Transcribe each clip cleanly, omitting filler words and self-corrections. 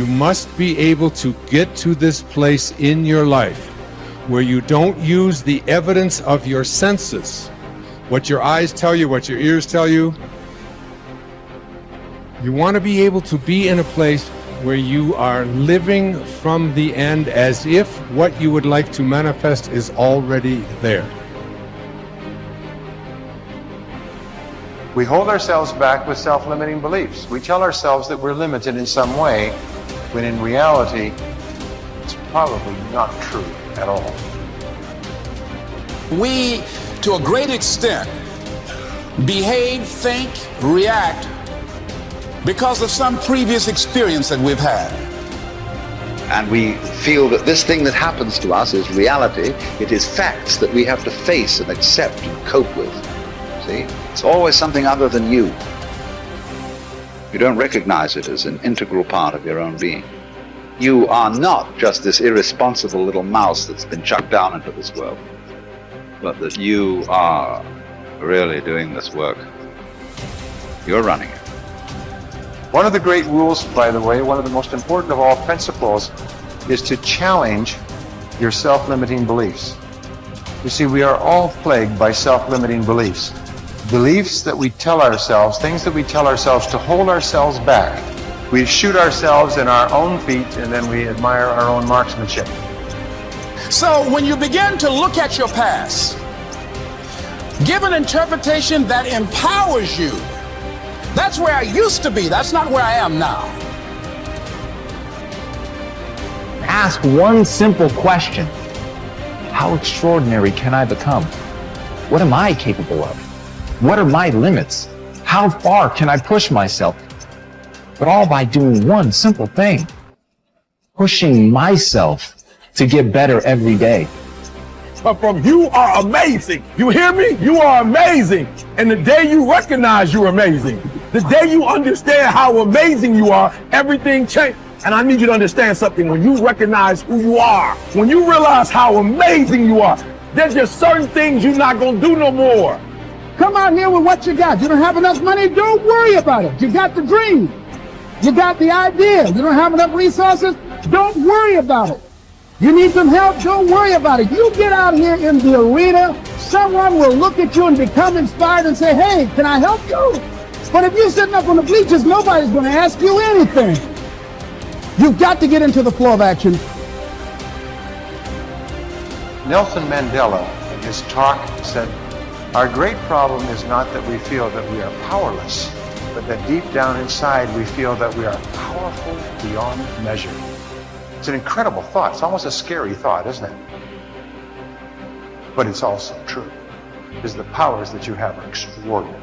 You must be able to get to this place in your life where you don't use the evidence of your senses, what your eyes tell you, what your ears tell you. You want to be able to be in a place where you are living from the end as if what you would like to manifest is already there. We hold ourselves back with self-limiting beliefs. We tell ourselves that we're limited in some way, when in reality, it's probably not true at all. We, to a great extent, behave, think, react because of some previous experience that we've had. And we feel that this thing that happens to us is reality. It is facts that we have to face and accept and cope with. See? It's always something other than you. You don't recognize it as an integral part of your own being. You are not just this irresponsible little mouse that's been chucked down into this world, but that you are really doing this work. You're running it. One of the great rules, by the way, one of the most important of all principles, is to challenge your self-limiting beliefs. You see, we are all plagued by self-limiting beliefs. Beliefs that we tell ourselves, things that we tell ourselves to hold ourselves back. We shoot ourselves in our own feet and then we admire our own marksmanship. So when you begin to look at your past, give an interpretation that empowers you. That's where I used to be. That's not where I am now. Ask one simple question. How extraordinary can I become? What am I capable of? What are my limits? How far can I push myself? But all by doing one simple thing. Pushing myself to get better every day. But from you are amazing. You hear me? You are amazing. And the day you recognize you're amazing, the day you understand how amazing you are, everything changes. And I need you to understand something. When you recognize who you are, when you realize how amazing you are, there's just certain things you're not going to do no more. Come out here with what you got. You don't have enough money? Don't worry about it. You got the dream. You got the idea. You don't have enough resources? Don't worry about it. You need some help? Don't worry about it. You get out here in the arena, someone will look at you and become inspired and say, hey, can I help you? But if you're sitting up on the bleachers, nobody's going to ask you anything. You've got to get into the flow of action. Nelson Mandela, in his talk, said, our great problem is not that we feel that we are powerless, but that deep down inside we feel that we are powerful beyond measure. It's an incredible thought. It's almost a scary thought, isn't it? But it's also true, because the powers that you have are extraordinary.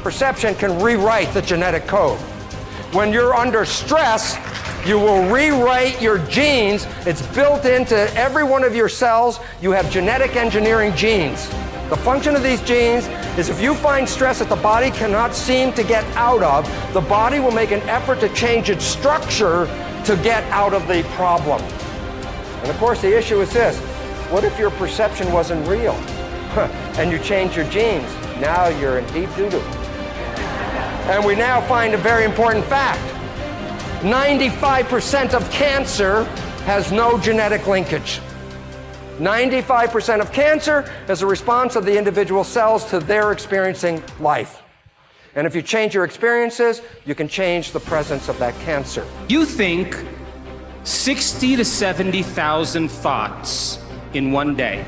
Perception can rewrite the genetic code. When you're under stress, you will rewrite your genes. It's built into every one of your cells. You have genetic engineering genes. The function of these genes is if you find stress that the body cannot seem to get out of, the body will make an effort to change its structure to get out of the problem. And of course, the issue is this. What if your perception wasn't real? And you change your genes? Now you're in deep doo-doo. And we now find a very important fact. 95% of cancer has no genetic linkage. 95% of cancer is a response of the individual cells to their experiencing life. And if you change your experiences, you can change the presence of that cancer. You think 60 to 70,000 thoughts in one day.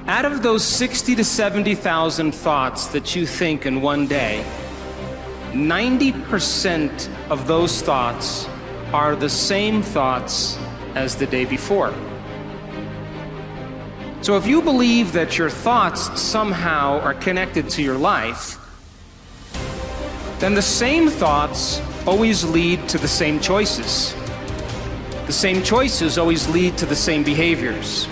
Out of those 60 to 70,000 thoughts that you think in one day, 90% of those thoughts are the same thoughts as the day before. So if you believe that your thoughts somehow are connected to your life, then the same thoughts always lead to the same choices. The same choices always lead to the same behaviors.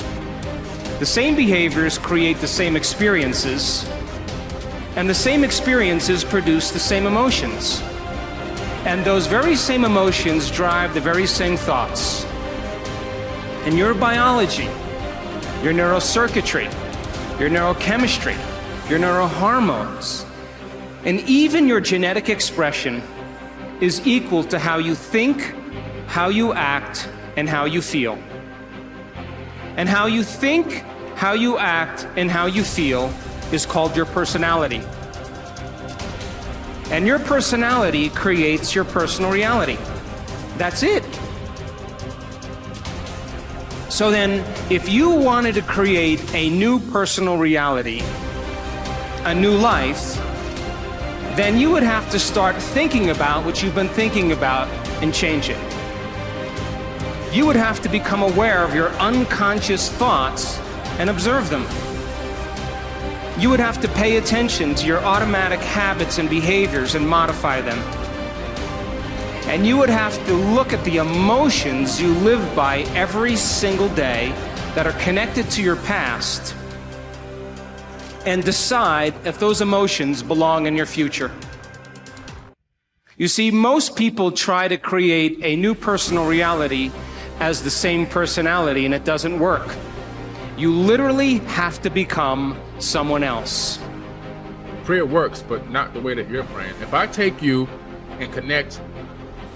The same behaviors create the same experiences, and the same experiences produce the same emotions. And those very same emotions drive the very same thoughts. and your biology, your neurocircuitry, your neurochemistry, your neurohormones, and even your genetic expression is equal to how you think, how you act, and how you feel. And how you think, how you act, and how you feel is called your personality. And your personality creates your personal reality. That's it. So then, if you wanted to create a new personal reality, a new life, then you would have to start thinking about what you've been thinking about and change it. You would have to become aware of your unconscious thoughts and observe them. You would have to pay attention to your automatic habits and behaviors and modify them. And you would have to look at the emotions you live by every single day that are connected to your past and decide if those emotions belong in your future. You see, most people try to create a new personal reality as the same personality, and it doesn't work. You literally have to become someone else. Prayer works, but not the way that you're praying. If I take you and connect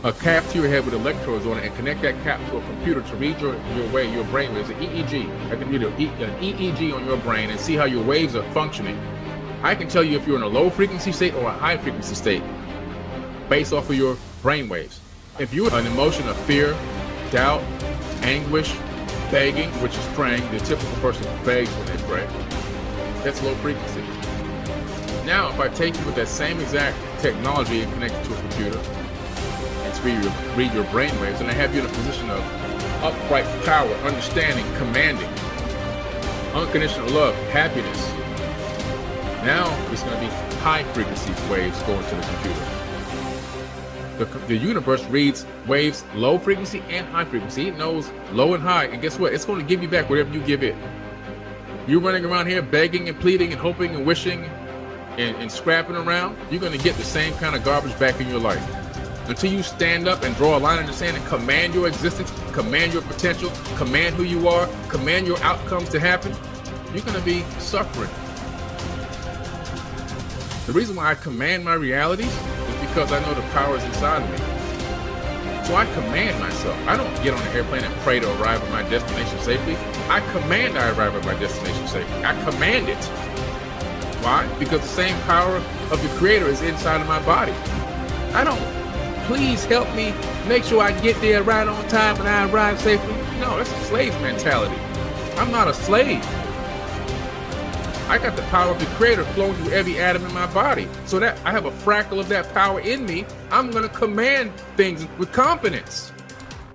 a cap to your head with electrodes on it and connect that cap to a computer to read your brain waves, an EEG. I can read an EEG on your brain and see how your waves are functioning. I can tell you if you're in a low frequency state or a high frequency state based off of your brain waves. If you're an emotion of fear, doubt, anguish, begging, which is praying, the typical person begs when they pray, that's low frequency. Now, if I take you with that same exact technology and connect it to a computer, read your brain waves, and I have you in a position of upright power, understanding, commanding, unconditional love, happiness. Now it's going to be high frequency waves going to the computer. The universe reads waves, low frequency and high frequency. It knows low and high, and guess what? It's going to give you back whatever you give it. You're running around here begging and pleading and hoping and wishing and scrapping around, you're going to get the same kind of garbage back in your life. Until you stand up and draw a line in the sand and command your existence, command your potential, command who you are, command your outcomes to happen, you're going to be suffering. The reason why I command my realities is because I know the power is inside of me. So I command myself. I don't get on an airplane and pray to arrive at my destination safely. I command I arrive at my destination safely. I command it. Why? Because the same power of the Creator is inside of my body. I don't, please help me make sure I get there right on time and I arrive safely. No, that's a slave mentality. I'm not a slave. I got the power of the Creator flowing through every atom in my body. So that I have a fractal of that power in me, I'm going to command things with confidence.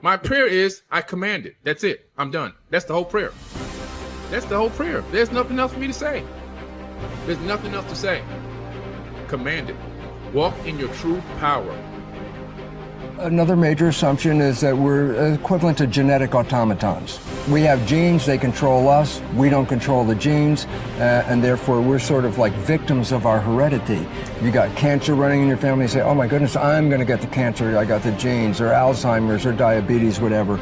My prayer is, I command it. That's it. I'm done. That's the whole prayer. That's the whole prayer. There's nothing else for me to say. There's nothing else to say. Command it. Walk in your true power. Another major assumption is that we're equivalent to genetic automatons. We have genes, they control us, we don't control the genes, and therefore we're sort of like victims of our heredity. You got cancer running in your family, you say, oh my goodness, I'm going to get the cancer, I got the genes, or Alzheimer's, or diabetes, whatever.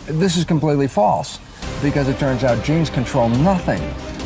This is completely false, because it turns out genes control nothing.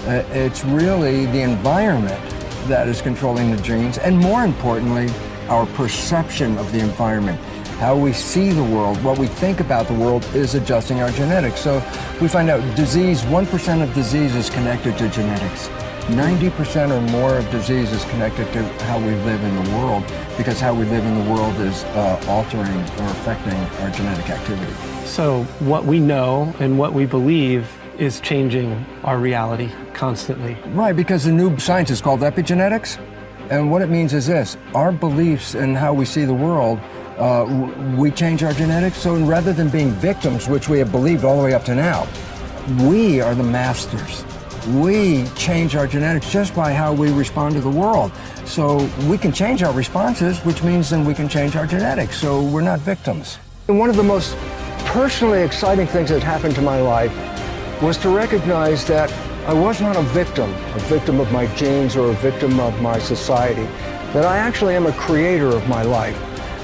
It's really the environment that is controlling the genes, and more importantly, our perception of the environment. How we see the world, what we think about the world is adjusting our genetics. So we find out disease, 1% of disease is connected to genetics. 90% or more of disease is connected to how we live in the world, because how we live in the world is altering or affecting our genetic activity. So what we know and what we believe is changing our reality constantly. Right, because the new science is called epigenetics. And what it means is this: our beliefs and how we see the world, we change our genetics. So rather than being victims, which we have believed all the way up to now, we are the masters. We change our genetics just by how we respond to the world. So we can change our responses, which means then we can change our genetics. So we're not victims. And one of the most personally exciting things that happened to my life was to recognize that I was not a victim of my genes or a victim of my society, that I actually am a creator of my life.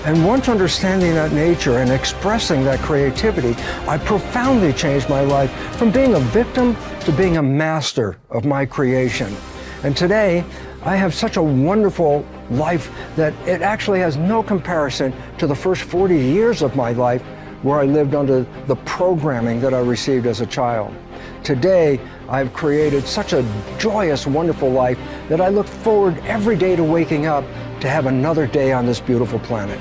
And once understanding that nature and expressing that creativity, I profoundly changed my life from being a victim to being a master of my creation. And today, I have such a wonderful life that it actually has no comparison to the first 40 years of my life where I lived under the programming that I received as a child. Today, I've created such a joyous, wonderful life that I look forward every day to waking up to have another day on this beautiful planet.